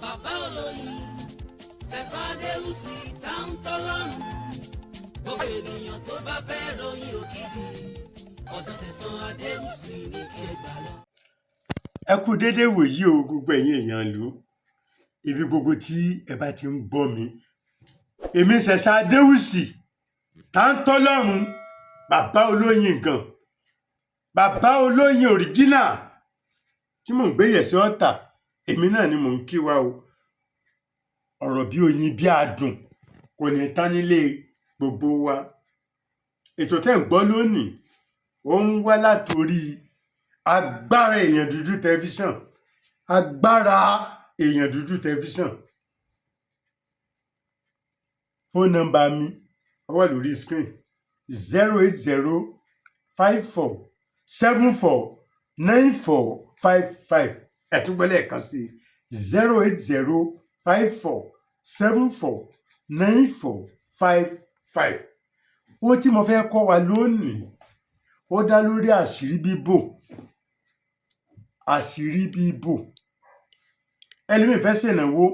bàbá olóyin sẹ̀sán adéhùsì táwọn tọ́lọ́run gbogbo ènìyàn tó bá fẹ́ ròyìn òkìkí ọ̀dọ̀ sẹ̀sán adéhùsì ní kí ẹ gbà lọ. ẹ kú déédéé wòyí o gbogbo ẹ̀yin èèyàn ìlú ibi gbogbo tí ẹ bá ti ń gbọ́ mi èmi sẹ̀sán adéhùsì táwọn tọ́lọ́run bàbá olóyin gan bàbá olóyin òríjínà tí mò ń gbé yẹ̀sẹ̀ ọ̀tà èmi náà ni mò ń kí wa o ọ̀rọ̀ bí oyin bí adùn kò ní tán nílé gbogbo wa ètò tẹ́ ń gbọ́ lónìí ó ń wá látòrí Agbára èèyàn dúdú tẹlifíṣàn Agbára èèyàn dúdú tẹlifíṣàn fóònù nọ́mbà mi ó wà lórí screen 08054749455 ẹ̀túngbọ́ lẹ́ẹ̀kan sí 08054749455. ohun tí mo fẹ́ kọ́ wa lónìí ó dá lórí àṣírí bíbò àṣírí bíbò ẹlòmíì fẹ́ ṣènáwó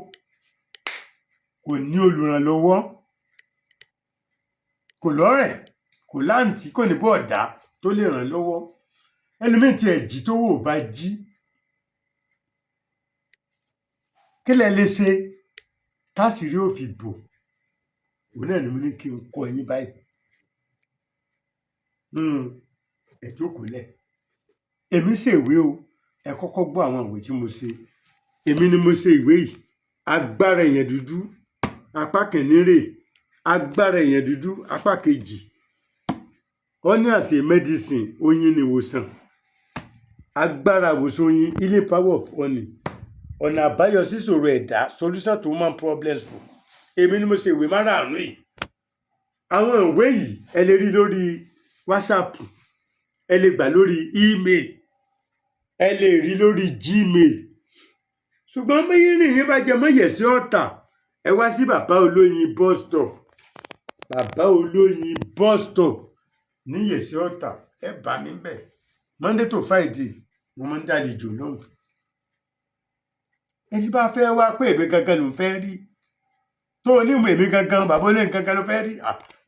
kò ní olùrànlọ́wọ́ kò lọ́rẹ̀ kò láǹtí kò ní bọ̀dá tó lè ràn lọ́wọ́ ẹlòmíì tí ẹ̀ jí tó wò bá jí kí lẹ lè ṣe táṣìírí ò fi bò òun náà ni mo ní kí n kọ́ yín báyìí ẹ jókòó lẹ̀ èmi ṣèwé o ẹ kọ́kọ́ gbọ́ àwọn ìwé tí mo ṣe èmi ni mo ṣe ìwé yìí Agbára èèyàn dúdú apá kìíní rè Agbára èèyàn dúdú apá kejì honey as a medicine oyin ni ìwòsàn agbára ìwòsàn oyin healing power of honey ọ̀nà àbáyọ síṣòro ẹ̀dá solution to human problems fún èmi ni mo ṣe ìwé márààrún yìí àwọn ìwé yìí ẹ lè rí lórí WhatsApp ẹ lè gbà lórí email ẹ lè rí lórí Gmail ṣùgbọ́n bí yín bá jẹ mọ́ yẹ̀sẹ̀ ọ̀tà ẹ wá sí bàbá olóyin bus stop bàbá olóyin bus stop ní yẹ̀sẹ̀ ọ̀tà ẹ bá mi bẹ̀ Monday to Friday mo máa ń dálejò lóhùn ẹni bá fẹ́ wá pé èmi gangan ló ń fẹ́ rí tó onímọ̀ èmi gangan bàbá olóyin gangan ló fẹ́ rí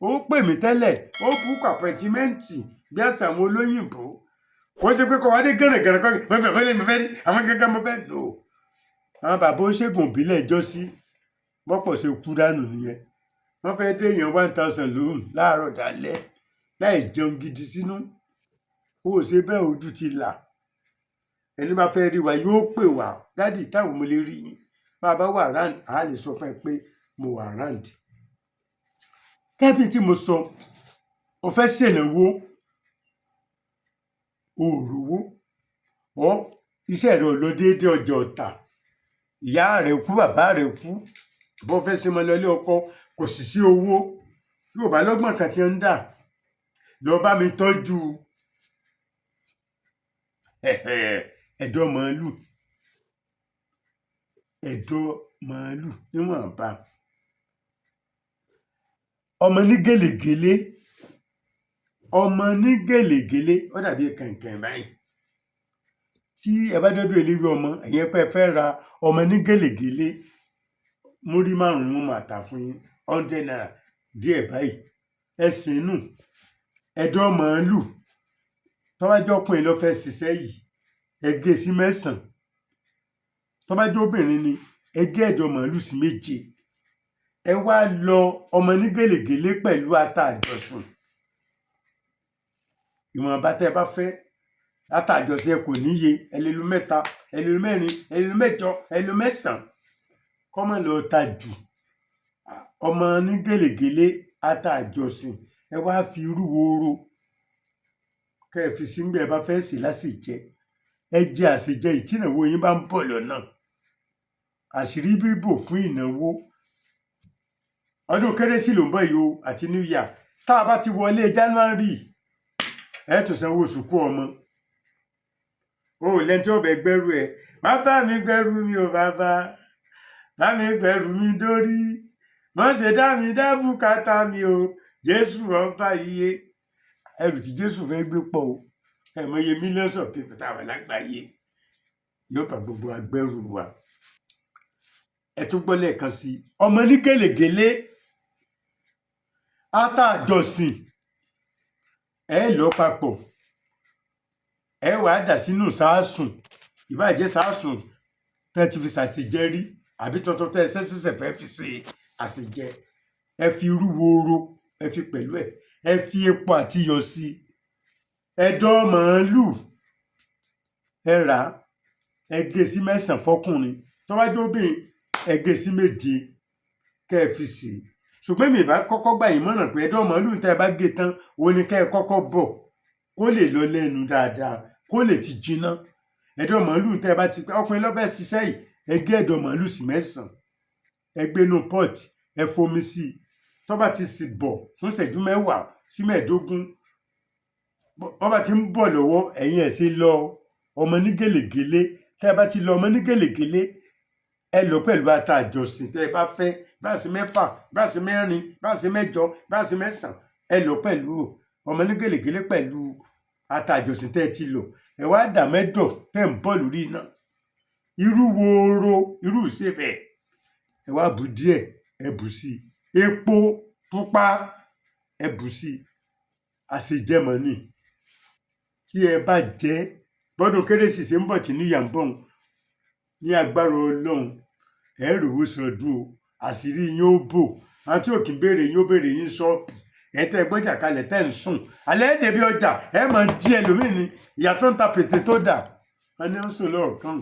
ó pè mí tẹ́lẹ̀ ó búkọ̀ àpẹ̀tímẹ́ǹtì bí àṣà àwọn olóyìnbó kò ṣe pé kò wá dé gànàgànà kọ́ mo fẹ́ rí àwọn gangan mo fẹ́ lò àwọn bàbá oníṣègùn ìbílẹ̀ ìjọ́sí mọ́pọ̀ ṣe kú dànù nìyẹn wọ́n fẹ́ dé èèyàn 1000 lóhùn láàárọ̀ dálẹ́ láì jẹun gidi sínú ó ṣe bẹ́ẹ̀ ojú ti là ẹni bá fẹ́ rí wa yóò pè wá dádì táwọn mo lè rí yín bá a bá wà round a lè sọ fún ẹ pé mo wà round kẹ́bí tí mo sọ o fẹ́ ṣènáwó òòrùwó ọ iṣẹ́ rẹ̀ ò lọ déédéé ọjà ọ̀tà ìyá rẹ̀ kú bàbá rẹ̀ kú bó fẹ́ ṣe mọ́ lọlé ọkọ kò sì sí owó yóò bá lọ́gbọ̀n kan tí ń dà lọ bá mi tọ́jú ẹ̀dọ̀ màálù níwọ̀nba ọmọ ní gèlègèlé ó dàbí kẹ̀kẹ́ báyìí tí ẹ bá dọ́dọ̀ eléwé ọmọ ẹ̀yẹn pẹ́ fẹ́ ra ọmọ ní gèlègèlé múrí márùn-ún mà tà fún yín 100 naira díẹ̀ báyìí ẹ̀sìn inú ẹ̀dọ̀ màálù tọ́bájọ́ ọkùnrin ló fẹ́ ṣiṣẹ́ yìí ẹ gé sí 9 tọ́bájọ́ obìnrin ni ẹ gé ẹ̀dọ̀ màálù sí 7 ẹ wá lọ ọmọ ní gèlègèlé pẹ̀lú ata àjọsùn ìwọ̀nba tẹ́ ẹ bá fẹ́ ata àjọsùn ẹ kò níye ẹ lè lu 3 ẹ lè lu 4 ẹ lè lu 8 ẹ lè lu 9 kọ́mọ lọ ta jù ọmọ ní gèlègèlé ata àjọsùn ẹ wá fi irú wóró kẹ́ ẹ fi sí nígbà ẹ bá fẹ́ sè lásìjẹ ẹ jẹ àṣejẹ ìtìnáwó yín bá ń bọ̀ lọ́nà àṣírí bíbò fún ìnáwó ọdún kérésì ló ń bọ̀ yìí o àti new year tá a bá ti wọlé January ẹ tún sanwó sùkú ọmọ o lẹ́ni tí ó bẹ gbẹ́rù ẹ bàbá mi gbẹ́rù mi ò bàbá mi gbẹ́rù mi dórí wọ́n ṣe dá mi dá bùkátà mi o Jésù ọba iye ẹrù tí Jésù fẹ́ gbé pọ̀ o ẹ mọye millions of people táwọn lágbàáyé yóò bá gbogbo agbẹ́rù wa ẹ tún gbọ́ lẹ́ẹ̀kan sí ọmọ ní gèlègèlé àtàjọsìn ẹ lọ papọ̀ ẹ wàá dà sínú sáàsùn ìbáàjẹ́ sáàsùn tẹ́ ti fi ṣàṣejẹ rí àbí tọ́tọ́ tẹ́ ṣẹ̀ṣẹ̀ fẹ́ fi ṣe àṣejẹ ẹ fi irú wóró ẹ fi pẹ̀lú ẹ fi epo àti iyọ̀ sí ẹ̀dọ̀ màálù ẹ rà á ẹ gé sí 9 fọ́kùnrin tó bá jẹ́ obìnrin ẹ gé sí 7 kẹ́ ẹ fi sè é ṣùgbọ́n mi bá kọ́kọ́ gbà yín mọ̀ràn pé ẹ̀dọ̀ màálù tẹ́ ẹ bá gé tán òun ni kẹ́ ẹ kọ́kọ́ bọ̀ kó lè lọ lẹ́nu dáadáa kó lè ti jiná ẹ̀dọ̀ màálù tẹ́ ẹ bá ti ọkùnrin lọ́fẹ́ ṣiṣẹ́ yìí ẹ gé ẹ̀dọ̀ màálù sí 9 ẹ gbé inú pot ẹ fomi sí i tó bá ti sì bọ̀ fún ìṣẹ́jú 10 sí 15 bó bá ti ń bọ̀ lọ́wọ́ ẹ̀yin ẹ̀ sì lọ ọmọ ní gèlègèlé tẹ́ ẹ bá ti lọ ọmọ ní gèlègèlé ẹ lọ pẹ̀lú ata àjọsìn tẹ́ ẹ bá fẹ́ bá sí 6 bá sí 4 bá sí 8 bá sí 9 ẹ lọ pẹ̀lú ọmọ ní gèlègèlé pẹ̀lú ata àjọsìn tẹ́ ẹ ti lọ ẹ wá dà mẹ́dọ̀ tẹ́ ń bọ̀ lórí iná irú wóró irú ìsebẹ̀ ẹ wá bù díẹ̀ ẹ bù sí epo pupa ẹ bù sí àṣejẹmọ ni tí ẹ bá jẹ bọ́dún kérésì ṣe ń bọ̀ tí níyà ń bọ̀ ní agbára Ọlọ́run ẹ rówó sọdún o àṣírí yín ó bò àti òkè béèrè yín ó béèrè yín ṣọ́ọ̀bù ẹ tẹ́ gbọ́jà kalẹ̀ tẹ́ ń sùn alẹ́ ẹ̀ débi ọjà ẹ máa jí ẹlòmíì ni ìyá tó ń ta pètè tó dà á ní ó ń sùn lọ́ọ̀kan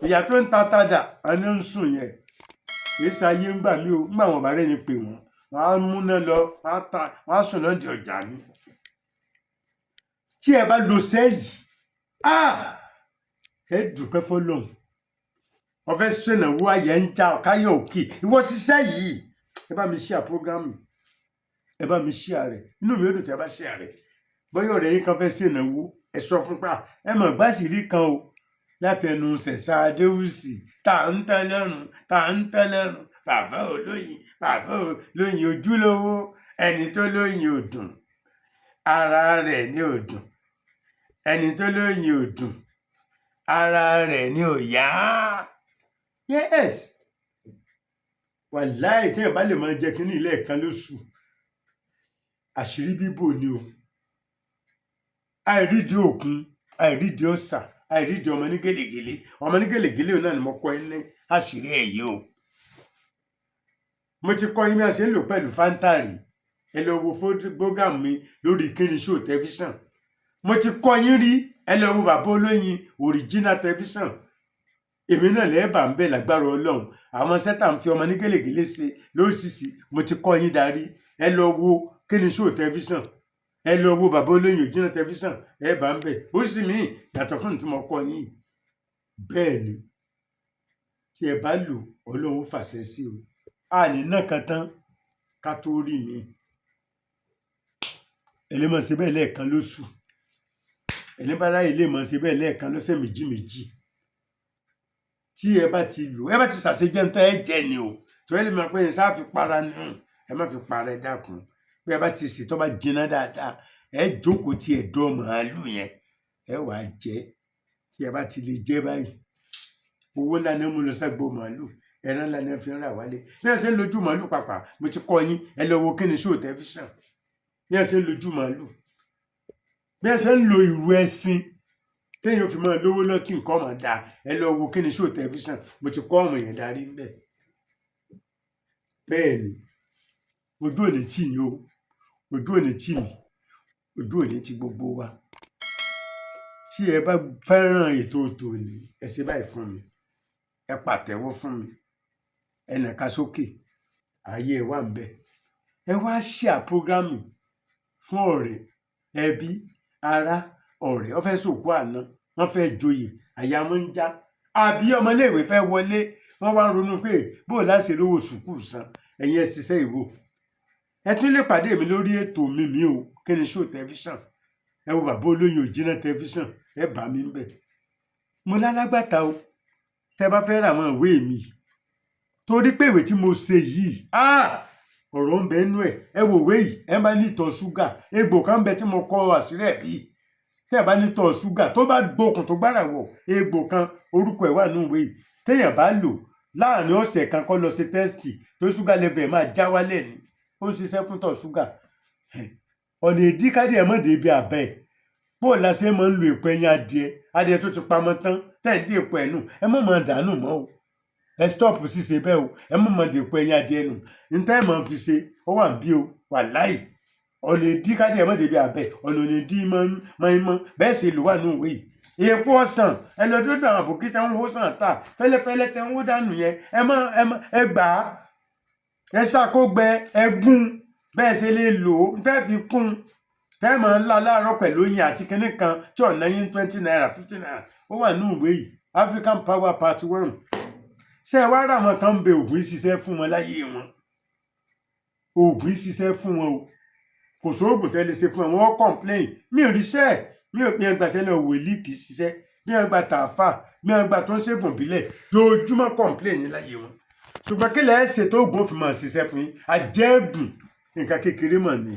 ìyá tó ń ta tajà á ní ó ń sùn yẹn kì í ṣayé ńgbà mí o ńgbà wọn bá rẹ́ni pè wọ́n wọ́n á múná lọ wọ́n á sùn lọ́dẹ ọjà ni tí ẹ bá lo sẹ́yì ẹ dúpẹ́ fọlọ́run wọ́n fẹ́ ṣènáwó ayẹ ń já káyọ̀ òkè ìwọ ṣiṣẹ́ yìí ẹ bá mi ṣíà prógrámù ẹ bá mi ṣíà rẹ̀ inú mi ò dùn tí ẹ bá ṣíà rẹ̀ bóyá ọ̀rẹ́ yín kan fẹ́ ṣènáwó ẹ sọ fún pa ẹ mọ̀ gbàṣírí kan o látẹnu Sẹ̀sán Adéwùsì tá ń tẹ́ lẹ́rùn bàbá olóyin ojúlówó ẹni tó lóyin ò dùn ara rẹ̀ ni ò dùn ẹni tó lóyin ò dùn ara rẹ̀ ni ò yá yes wàláì tí ẹ bá lè máa jẹ kínní ilé ẹ̀kan lóṣù àṣírí bíbò ni o àìrídìí òkun àìrídìí ọ̀sà àìrídìí ọmọ ní gèlègèlé náà ni mo kọ́ ẹ ní àṣírí ẹ̀ yìí o mo ti kọ́ yín bí a ṣe ń lò pẹ̀lú fáńtàrí ẹ lọ wo fógámù mi lórí kíni show tẹlifíṣàn mo ti kọ́ yín rí ẹ lọ wo bàbá olóyin original tẹlifíṣàn èmi náà lẹ́ẹ̀bà ń bẹ̀ lágbára Ọlọ́run àwọn sẹ́tà ń fi ọmọ ní gèlègèlé ṣe lóríṣìíríṣìí mo ti kọ́ yín darí ẹ lọ wo kíni show tẹlifíṣàn ẹ lọ wo bàbá olóyin original tẹlifíṣàn ẹ bá ń bẹ̀ ó sì mí yàtọ̀ fún tí mo kọ́ yín bẹ́ẹ̀ ni tí ẹ bá lò Ọlọ́run fàṣẹ sí o àní náà kan tán ká tó rí mi ẹlẹ́ mọ̀ ṣe bẹ́ẹ̀ lẹ́ẹ̀kan lóṣù ẹlẹ́ bá ráyè lè mọ̀ ṣe bẹ́ẹ̀ lẹ́ẹ̀kan lọ́sẹ̀ méjì tí ẹ bá ti lò ẹ bá ti ṣàṣejẹ ń tọ́ ẹ jẹ ni o tó ẹ lè mọ̀ pé ẹ sáà fi para ni ẹ má fi para ẹ dákun bí ẹ bá ti sè tó bá jiná dáadáa ẹ jókòó tí ẹ dọ́ màálù yẹn ẹ wàá jẹ tí ẹ bá ti lè jẹ báyìí owó ńlá ni mo lọ sẹ́gbó màálù ẹran ńlá ni ẹ fi ń rà wálé bí ẹ ṣe ń lójú màálù pàpà mo ti kọ́ yín ẹ lọ wo kíni show tẹlifíṣàn bí ẹ ṣe ń lójú màálù bí ẹ ṣe ń lo ìrù ẹṣin téèyàn fi máa lówó lọ́tì nǹkan máa dáa ẹ lọ wo kíni show tẹlifíṣàn mo ti kọ́ ọmọ yẹn darí ńbẹ̀ bẹ́ẹ̀ ni ojú òní tì yín o ojú òní tì mí ojú òní ti gbogbo wa tí ẹ bá fẹ́ràn ètò tòní ẹ ṣe báyìí fún mi ẹ pàtẹ́wọ́ fún mi ẹ nàka sókè ààyè ẹ wà ń bẹ̀ ẹ wá ṣíà prógrámù fún ọ̀rẹ́ ẹbí ará ọ̀rẹ́ wọ́n fẹ́ sòkú àná wọ́n fẹ́ joyè àyà wọn ń já àbí ọmọléèwé fẹ́ wọlé wọ́n wá ronú pé bó láṣẹ lówó sùkúù san ẹ̀yin ẹ ṣiṣẹ́ ìwò ẹ tún lè pàdé mi lórí ètò mi o kíni show tẹlifíṣàn ẹ wo bàbá olóyin original tẹlifíṣàn ẹ bá mi ń bẹ̀ mo lálágbàtà o tẹ bá fẹ́ ra àwọn ìwé mi torí pé ìwé tí mo ṣe yìí ọ̀rọ̀ ń bẹ nú ẹ̀ ẹ wò wé yìí ẹ bá ní ìtọ̀ ṣúgà egbò kan bẹ tí mo kọ àṣírí ẹ̀ bí tẹ́ ẹ bá ní ìtọ̀ ṣúgà tó bá gbókùn tó gbára wọ̀ egbò kan orúkọ ẹ̀ wà nínú ìwé yìí téèyàn bá lò láàrin ọ̀sẹ̀ kan kó lọ ṣe tẹ́sítì tó ṣúgà level ẹ̀ máa já wálẹ̀ ni ó ń ṣiṣẹ́ fún tọ̀ ṣúgà. ọ̀nà ìdí kádìẹ mọ̀dé ibi àbẹ́ bó la ṣe máa ń lo èpo ẹyin adìẹ tó ti pamọ́ tán tẹ̀ ń dé èpo ẹ̀ nù ẹ má máa dànù mọ́ o ẹ stop ṣíṣe bẹ́ẹ̀ o ẹ má máa dé èpo ẹyin adìẹ nù níta ẹ̀ máa fi ṣe ó wà bí o wà láì ọ̀nà ìdí kádìẹ mọ̀dé ibi àbẹ́ ọ̀nà ìdí mọ́ bẹ́ẹ̀ ṣe lò wà nù òwe yìí èpo ọsàn ẹ lọ dúró àwọn àbòkí tí wọn hó sàn tà fẹ́lẹ́fẹ́lẹ́ tí wọn hó dànù yẹn ẹ gbà á ẹ ṣàkógbẹ ẹ gún bẹ́ẹ̀ ṣe lè lò ó tẹ́ fi kún tẹ́ mọ̀ ńlá láàárọ̀ pẹ̀lú oyin àti kinní kan tí ọ̀nà yín 20 naira 50 naira ó wà ní ìwé yìí African Power Part 1. ṣé ẹ wá rà wọn kan ń bẹ òògùn ṣiṣẹ́ fún wọn láyé wọn òògùn ṣiṣẹ́ fún wọn o kò sóògùn tẹ́ lè ṣe fún wọn wọ́n complain mi ò ríṣẹ́ mi ò pín ẹgbàá sẹ́lẹ̀ wòlíì kì í ṣiṣẹ́ bí ẹgbàá tààfà bí ẹgbàá tó ń ṣègùn bílẹ̀ lójúmọ́ complain ní láyé wọn ṣùgbọ́n kí lẹ́ẹ̀ ṣe tó ògùn fi máa ṣiṣẹ́ fún yín àjẹ́gùn nǹkan kékeré mọ̀ ni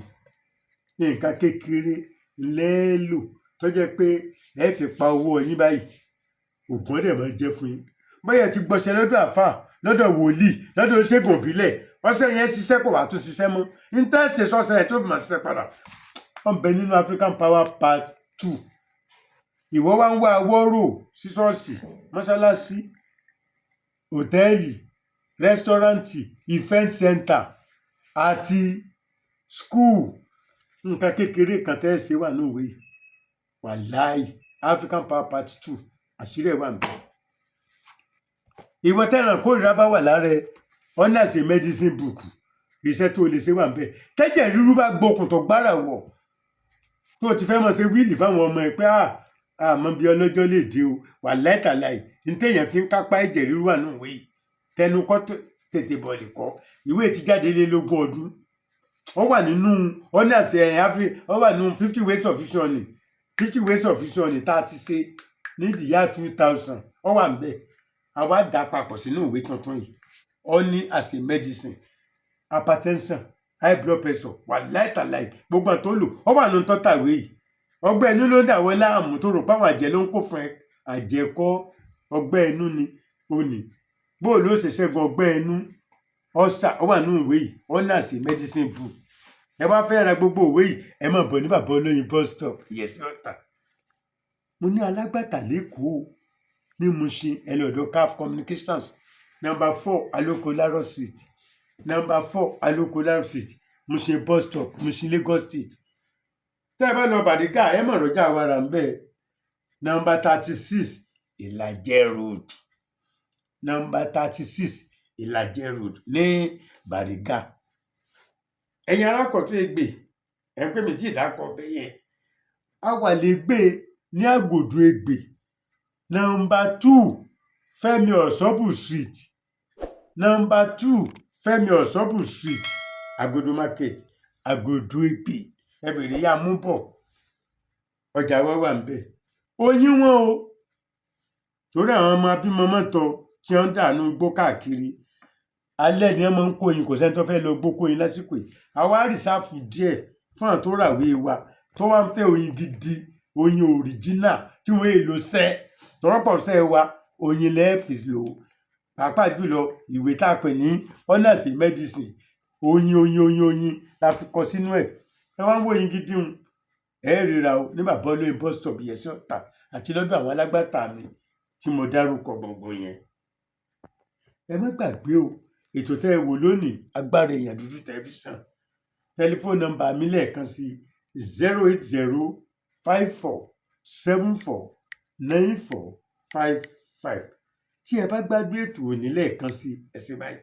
nǹkan kékeré lẹ́ẹ̀lò tó jẹ́ pé ẹ fi pa owó yín báyìí ògùn ọ̀dẹ̀ máa jẹ́ fún yín bóyá ti gbọ́ṣẹ́ lọ́dọ̀ àfà lọ́dọ̀ wòlíì lọ́dọ̀ ṣègùn bílẹ̀ ọṣẹ yẹn ṣiṣẹ́ kò wá tó ṣiṣẹ́ mọ́ intanṣe sọ́ṣẹ́ yẹn tó fi máa ṣiṣẹ́ padà wọ́n bẹ nínú African Power Part 2 ìwọ wá ń wá awọ́rò sí ṣọ́ọ̀ṣì mọ́ṣáláṣí hòtẹ́ẹ̀lì rẹ́sítọ́rántì event center àti school nǹkan kékeré kan tẹ́ ẹ ṣe wà ní òwe yìí wàláì African Power Part 2 àṣírí ẹ̀ wà mí. ìwọ tẹ́ràn kórìíra bá wà lára ẹ ọ̀nà ṣe medicine book iṣẹ́ tó lè ṣe wà ń bẹ̀ tẹ́jẹ̀ ríru bá gbókùn tó gbára wọ̀ tó ti fẹ́ mọ̀ ṣe wíìlì fáwọn ọmọ ẹ pé àmọ́ bí ọlọ́jọ́ lè dé o wà láìtàláì ní téèyàn fi ń kápá ẹ̀jẹ̀ ríru wà ní òwe yìí tẹnu kọ́ tètè bọ̀lì kọ́ ìwé ti jáde lé lógún ọdún ó wà nínú ọ̀nà ṣe ó wà nínú 50 ways of visioning 50 ways of visioning tá a ti ṣe ní the year 2000 ó wà ń bẹ̀ àwa dà papọ̀ sínú ìwé tuntun yìí ó ní as a medicine hypertension high blood pressure wà láìtàláì gbogbo àtó lò ó wà nínú tọ́tà ìwé yìí ọgbẹ́ inú ló dàwọ́ láàmú tó rò páwọn àjẹ́ ló ń kó fún ẹ àjẹkọ́ ọgbẹ́ inú ni ó ní bóòlù ó ṣe ṣẹ́gun ọgbẹ́ inú ọ̀sà ó wà nínú ìwé yìí ọ̀nà sí medicine book ẹ bá fẹ́ ra gbogbo ìwé yìí ẹ máa bọ̀ ní bàbá olóyin bus stop ìyẹ̀sí ọ̀tà mo ní alágbàtà lẹ́kọ̀ọ́ ní Mushin ẹlọ́dọ̀ CAF communications number 4 Aloko Laro street number 4 Aloko Laro street Mushin bus stop Mushin Lagos state tẹ́ ẹ bá lọ Bàdígà ẹ mọ̀ rọ́jà wàrà ń bẹ̀ number 36 Ìlàjẹ road number 36 Ìlàjẹ road ní Bàdígà ẹ̀yin arákọ̀tún ègbè ẹ̀ ń pè mí tí ìdákọ̀ ọbẹ̀ yẹn a wà lè gbé ní Àgòdò Ègbè number 2 Fẹ́mi Ọ̀ṣọ́bù street number 2 Fẹ́mi Ọ̀ṣọ́bù street Àgòdò market Àgòdò Ègbè ẹ bèrè yá mú bọ̀ ọjà wa wà ń bẹ̀ oyin wọn o torí àwọn ọmọ abímọ mọ́tọ tí wọ́n ń dànù gbó káàkiri alẹ́ ni wọ́n máa ń kó oyin kò sẹ́ni tó fẹ́ lọ gbó kó oyin lásìkò yìí àwa rìsáàfù díẹ̀ fún àwọn tó ràwé wa tó wá ń fẹ́ oyin gidi oyin òrìjínà tí wọ́n èlò sẹ́ tọ́rọ́pọ̀ sẹ́ wa oyin lẹ́ẹ̀fì lò pàápàá jùlọ ìwé tá a pè ní honors in medicine oyin la fi kọ sínú ẹ̀ ẹ wá ń wó oyin gidi hun ẹ ríra o ní bàbá olóyin bus stop Ìyẹ̀sí Ọ̀tà àti lọ́dọ̀ àwọn alágbàtà mi tí mo dárúkọ gbogbo yẹn ẹ má gbàgbé o ètò tẹ́ ẹ wò lónìí Agbára Èèyàn Dúdú tẹlifíṣàn tẹlifóònù nọ́mbà mi lẹ́ẹ̀kan sí 08054749455 tí ẹ bá gbádùn ètò òní lẹ́ẹ̀kan sí ẹ ṣe báyìí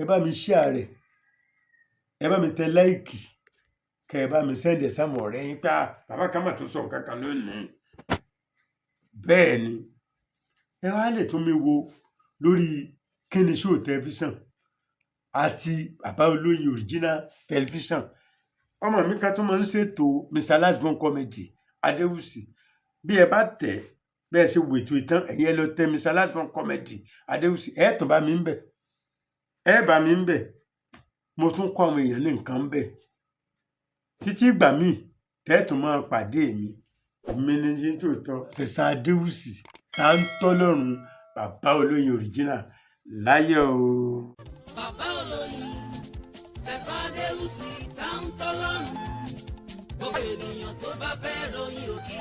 ẹ bá mi share rẹ̀ ẹ bá mi tẹ láìkì kẹ ẹ bá mi sẹ́ndẹ̀ sáwọn ọ̀rẹ́ yín pé bàbá kan mà tó sọ nǹkan kan lónìí bẹ́ẹ̀ ni ẹ wá lè tún mi wo lórí Kíni Show tẹlifíṣàn àti bàbá olóyin original tẹlifíṣàn ọmọ mi kan tó máa ń ṣètò Mr. Lasbon comedy Adéwùsì bí ẹ bá tẹ̀ bẹ́ẹ̀ ṣe wò ètò ìtàn ẹ̀yẹ lọ tẹ Mr. Lasbon comedy Adéwùsì ẹ̀ tún bá mi ń bẹ̀ ẹ̀ bá mi ń bẹ̀ mo tún kọ́ àwọn èèyàn ní nǹkan ń bẹ̀ títí ìgbà míì tẹ́ẹ̀tún máa pàdé mi ní tòótọ́ Sẹ̀san Adéwùsì tá ń tọ́lọ́run bàbá olóyin original láyọ̀ o. bàbá olóyin Sẹ̀san Adéwùsì táwọn tọ́lọ́run gbogbo ènìyàn tó bá fẹ́ ròyìn òkè.